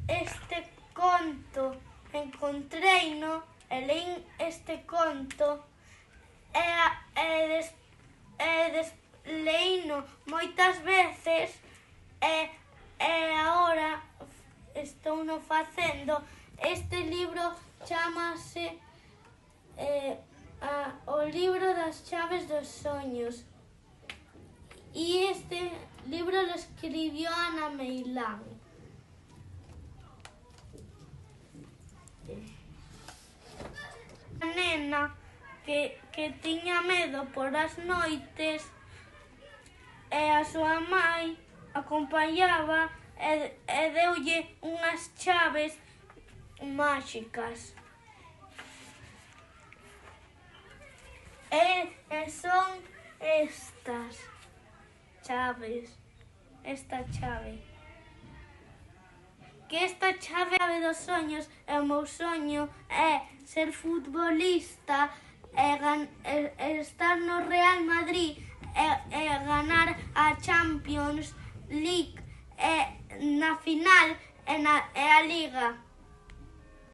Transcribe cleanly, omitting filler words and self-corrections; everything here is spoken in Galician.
este conto, encontreino e leín este conto leíno moitas veces e agora estouno facendo. Este libro chámase O libro das chaves dos soños e este libro lo escribió Ana Meilán. A nena que tiña medo por as noites e a súa mai acompañaba e deulle unhas chaves máxicas. E son estas chaves, esta chave. Que esta chave dos soños e o meu soño é ser futbolista e estar no Real Madrid e ganar a Champions League e na final e a Liga.